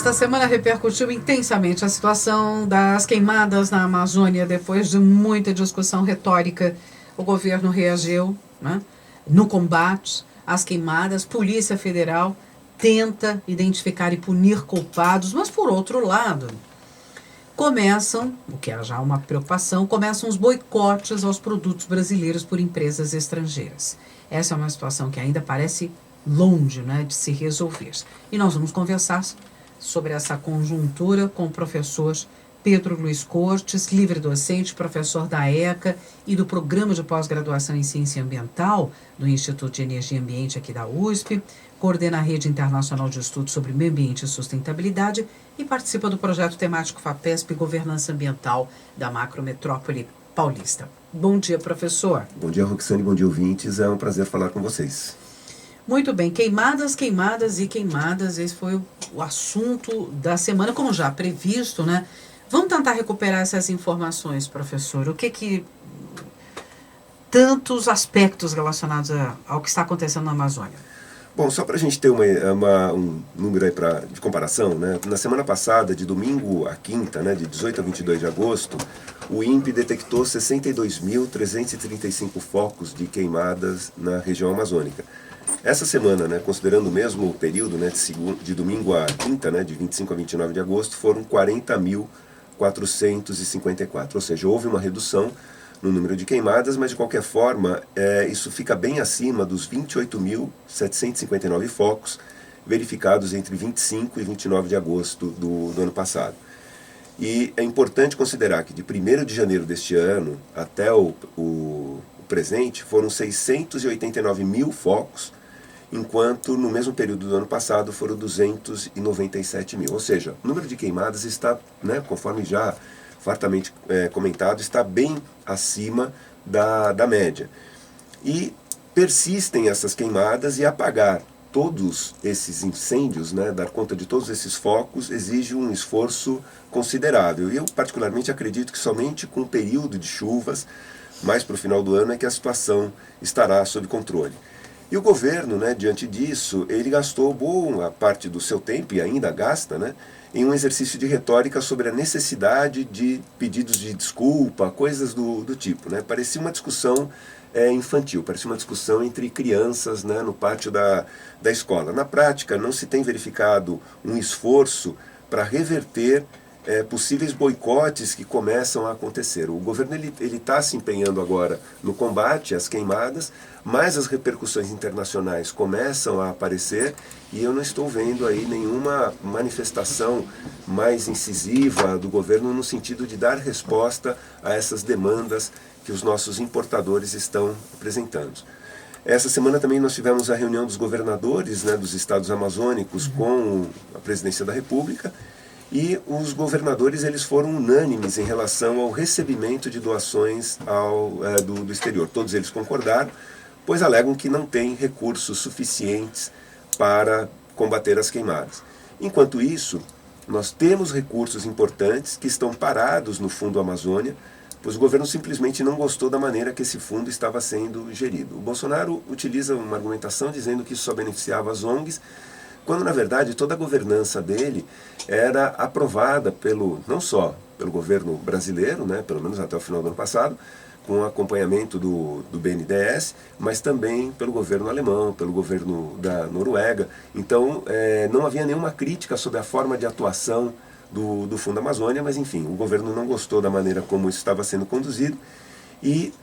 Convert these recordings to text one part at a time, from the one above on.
Esta semana repercutiu intensamente a situação das queimadas na Amazônia. Depois de muita discussão retórica, o governo reagiu, né, no combate às queimadas. Polícia Federal tenta identificar e punir culpados, mas por outro lado, começam, o que é já uma preocupação, começam os boicotes aos produtos brasileiros por empresas estrangeiras. Essa é uma situação que ainda parece longe, né, de se resolver. E nós vamos conversar sobre essa conjuntura com o professor Pedro Luiz Cortes, livre-docente, professor da ECA e do Programa de Pós-Graduação em Ciência Ambiental do Instituto de Energia e Ambiente aqui da USP, coordena a Rede Internacional de Estudos sobre Meio Ambiente e Sustentabilidade e participa do projeto temático FAPESP Governança Ambiental da Macrometrópole Paulista. Bom dia, professor. Bom dia, Roxane, bom dia, ouvintes. É um prazer falar com vocês. Muito bem, queimadas, queimadas e queimadas, esse foi o assunto da semana, como já previsto, né? Vamos tentar recuperar essas informações, professor. O que tantos aspectos relacionados ao que está acontecendo na Amazônia? Bom, só para a gente ter um número aí de comparação, né? Na semana passada, de domingo a quinta, né, de 18 a 22 de agosto, o INPE detectou 62.335 focos de queimadas na região amazônica. Essa semana, né, considerando o mesmo período, né, de domingo a quinta, né, de 25 a 29 de agosto, foram 40.454, ou seja, houve uma redução no número de queimadas, mas de qualquer forma, isso fica bem acima dos 28.759 focos verificados entre 25 e 29 de agosto do ano passado. E é importante considerar que de 1º de janeiro deste ano até o presente foram 689 mil focos, enquanto no mesmo período do ano passado foram 297 mil. Ou seja, o número de queimadas está, né, conforme já fartamente comentado, está bem acima da média. E persistem essas queimadas, e apagar todos esses incêndios, né, dar conta de todos esses focos, exige um esforço considerável. E eu particularmente acredito que somente com o período de chuvas, mais para o final do ano, é que a situação estará sob controle. E o governo, né, diante disso, ele gastou boa parte do seu tempo, e ainda gasta, né, em um exercício de retórica sobre a necessidade de pedidos de desculpa, coisas do tipo, né? Parecia uma discussão infantil, parecia uma discussão entre crianças, né, no pátio da escola. Na prática, não se tem verificado um esforço para reverter possíveis boicotes que começam a acontecer. O governo ele está se empenhando agora no combate às queimadas, mas as repercussões internacionais começam a aparecer, e eu não estou vendo aí nenhuma manifestação mais incisiva do governo no sentido de dar resposta a essas demandas que os nossos importadores estão apresentando. Essa semana também nós tivemos a reunião dos governadores, né, dos estados amazônicos com a presidência da República, e os governadores eles foram unânimes em relação ao recebimento de doações do exterior. Todos eles concordaram, pois alegam que não tem recursos suficientes para combater as queimadas. Enquanto isso, nós temos recursos importantes que estão parados no Fundo Amazônia, pois o governo simplesmente não gostou da maneira que esse fundo estava sendo gerido. O Bolsonaro utiliza uma argumentação dizendo que isso só beneficiava as ONGs, quando na verdade toda a governança dele era aprovada não só pelo governo brasileiro, né, pelo menos até o final do ano passado, com acompanhamento do BNDES, mas também pelo governo alemão, pelo governo da Noruega. Então não havia nenhuma crítica sobre a forma de atuação do Fundo Amazônia, mas enfim, o governo não gostou da maneira como isso estava sendo conduzido, e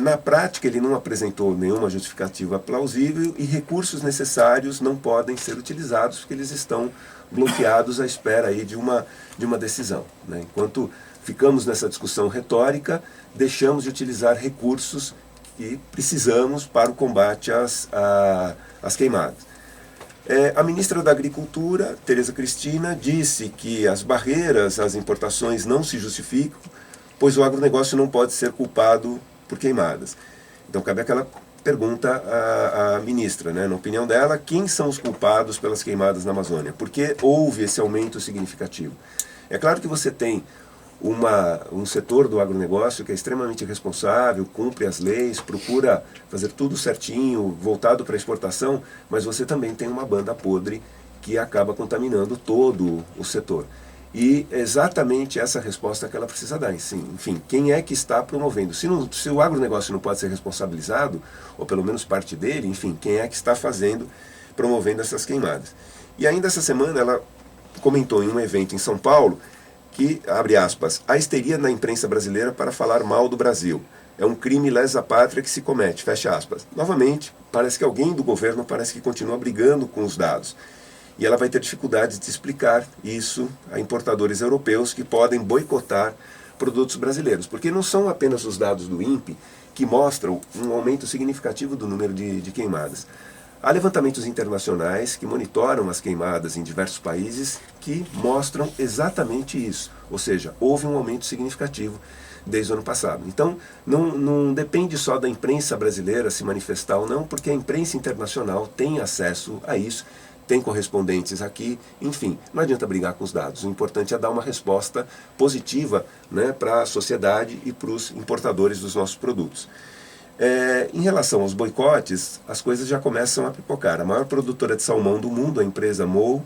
na prática ele não apresentou nenhuma justificativa plausível, e recursos necessários não podem ser utilizados porque eles estão bloqueados à espera aí de uma decisão, né? Enquanto ficamos nessa discussão retórica, deixamos de utilizar recursos que precisamos para o combate às queimadas. A ministra da Agricultura, Tereza Cristina, disse que as barreiras às importações não se justificam, pois o agronegócio não pode ser culpado por queimadas. Então cabe aquela pergunta à ministra, né? Na opinião dela, quem são os culpados pelas queimadas na Amazônia? Por que houve esse aumento significativo? É claro que você tem um setor do agronegócio que é extremamente responsável, cumpre as leis, procura fazer tudo certinho, voltado para a exportação, mas você também tem uma banda podre que acaba contaminando todo o setor. E é exatamente essa resposta que ela precisa dar. Enfim, quem é que está promovendo? Se o agronegócio não pode ser responsabilizado, ou pelo menos parte dele, enfim, quem é que está promovendo essas queimadas? E ainda essa semana ela comentou em um evento em São Paulo que, abre aspas, a histeria na imprensa brasileira para falar mal do Brasil. É um crime lesa pátria que se comete, fecha aspas. Novamente, parece que alguém do governo parece que continua brigando com os dados. E ela vai ter dificuldade de explicar isso a importadores europeus que podem boicotar produtos brasileiros. Porque não são apenas os dados do INPE que mostram um aumento significativo do número de queimadas. Há levantamentos internacionais que monitoram as queimadas em diversos países que mostram exatamente isso. Ou seja, houve um aumento significativo desde o ano passado. Então, não depende só da imprensa brasileira se manifestar ou não, porque a imprensa internacional tem acesso a isso, tem correspondentes aqui, enfim, não adianta brigar com os dados. O importante é dar uma resposta positiva, né, para a sociedade e para os importadores dos nossos produtos. Em relação aos boicotes, as coisas já começam a pipocar. A maior produtora de salmão do mundo, a empresa Moe,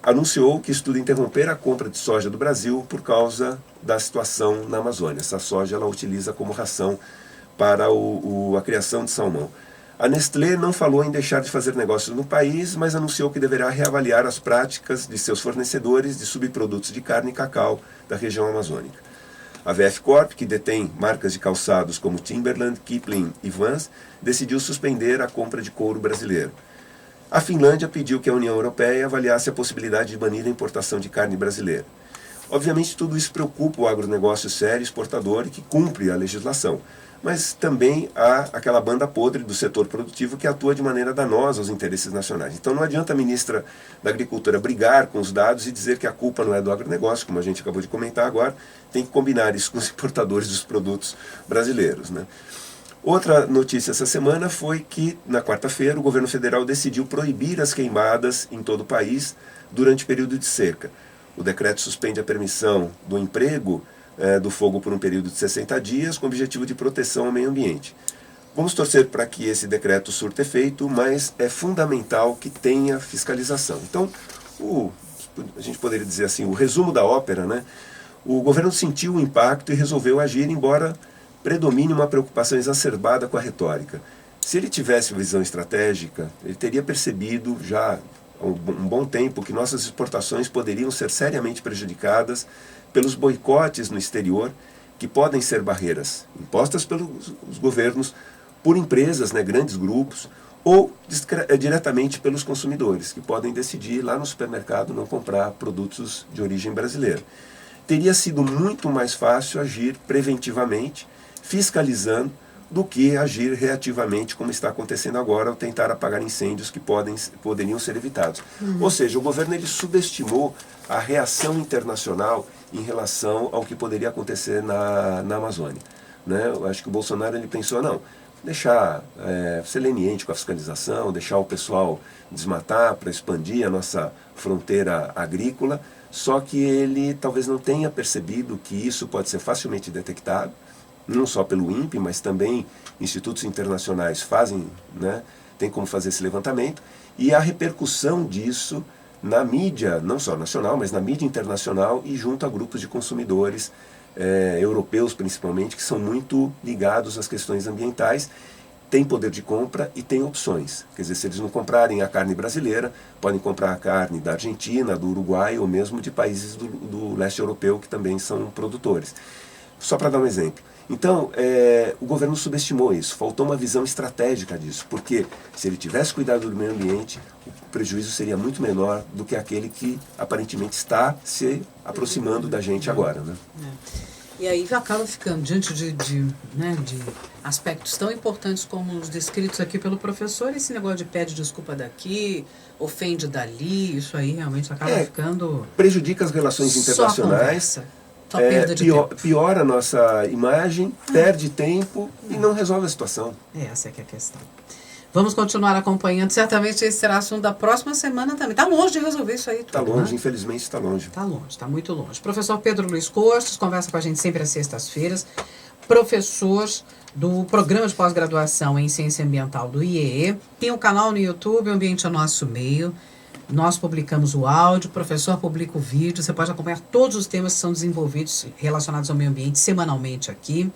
anunciou que estuda interromper a compra de soja do Brasil por causa da situação na Amazônia. Essa soja ela utiliza como ração para a criação de salmão. A Nestlé não falou em deixar de fazer negócios no país, mas anunciou que deverá reavaliar as práticas de seus fornecedores de subprodutos de carne e cacau da região amazônica. A VF Corp, que detém marcas de calçados como Timberland, Kipling e Vans, decidiu suspender a compra de couro brasileiro. A Finlândia pediu que a União Europeia avaliasse a possibilidade de banir a importação de carne brasileira. Obviamente tudo isso preocupa o agronegócio sério exportador e que cumpre a legislação. Mas também há aquela banda podre do setor produtivo que atua de maneira danosa aos interesses nacionais. Então não adianta a ministra da Agricultura brigar com os dados e dizer que a culpa não é do agronegócio, como a gente acabou de comentar agora, tem que combinar isso com os importadores dos produtos brasileiros, né? Outra notícia essa semana foi que, na quarta-feira, o governo federal decidiu proibir as queimadas em todo o país durante o período de seca. O decreto suspende a permissão do emprego do fogo por um período de 60 dias, com o objetivo de proteção ao meio ambiente. Vamos torcer para que esse decreto surta efeito, mas é fundamental que tenha fiscalização. Então, a gente poderia dizer assim, o resumo da ópera, né? O governo sentiu o impacto e resolveu agir, embora predomine uma preocupação exacerbada com a retórica. Se ele tivesse visão estratégica, ele teria percebido já há um bom tempo que nossas exportações poderiam ser seriamente prejudicadas pelos boicotes no exterior, que podem ser barreiras impostas pelos governos, por empresas, né, grandes grupos, ou diretamente pelos consumidores, que podem decidir lá no supermercado não comprar produtos de origem brasileira. Teria sido muito mais fácil agir preventivamente, fiscalizando, do que agir reativamente, como está acontecendo agora, ao tentar apagar incêndios que poderiam ser evitados. Ou seja, o governo ele subestimou a reação internacional em relação ao que poderia acontecer na Amazônia, né? Eu acho que o Bolsonaro ele pensou, não, deixar ser leniente com a fiscalização, deixar o pessoal desmatar para expandir a nossa fronteira agrícola, só que ele talvez não tenha percebido que isso pode ser facilmente detectado, não só pelo INPE, mas também institutos internacionais fazem, né, tem como fazer esse levantamento, e a repercussão disso na mídia, não só nacional, mas na mídia internacional e junto a grupos de consumidores europeus principalmente, que são muito ligados às questões ambientais, têm poder de compra e têm opções. Quer dizer, se eles não comprarem a carne brasileira, podem comprar a carne da Argentina, do Uruguai ou mesmo de países do leste europeu que também são produtores. Só para dar um exemplo. Então, o governo subestimou isso, faltou uma visão estratégica disso, porque se ele tivesse cuidado do meio ambiente, o prejuízo seria muito menor do que aquele que aparentemente está se aproximando da gente agora, né? E aí acaba ficando diante de aspectos tão importantes como os descritos aqui pelo professor, esse negócio de pede desculpa daqui, ofende dali, isso aí realmente acaba ficando... Prejudica as relações internacionais. Piora a nossa imagem, perde tempo e não resolve a situação. Essa é que é a questão. Vamos continuar acompanhando. Certamente esse será assunto da próxima semana também. Está longe de resolver isso aí tudo. Está longe, né? Infelizmente está longe. Está longe, está muito longe. Professor Pedro Luiz Costos, conversa com a gente sempre às sextas-feiras. Professor do Programa de Pós-Graduação em Ciência Ambiental do IEE. Tem um canal no YouTube, Ambiente é Nosso Meio. Nós publicamos o áudio, o professor publica o vídeo. Você pode acompanhar todos os temas que são desenvolvidos relacionados ao meio ambiente semanalmente aqui.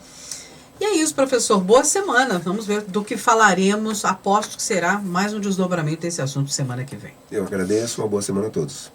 E é isso, professor. Boa semana. Vamos ver do que falaremos. Aposto que será mais um desdobramento desse assunto semana que vem. Eu agradeço. Uma boa semana a todos.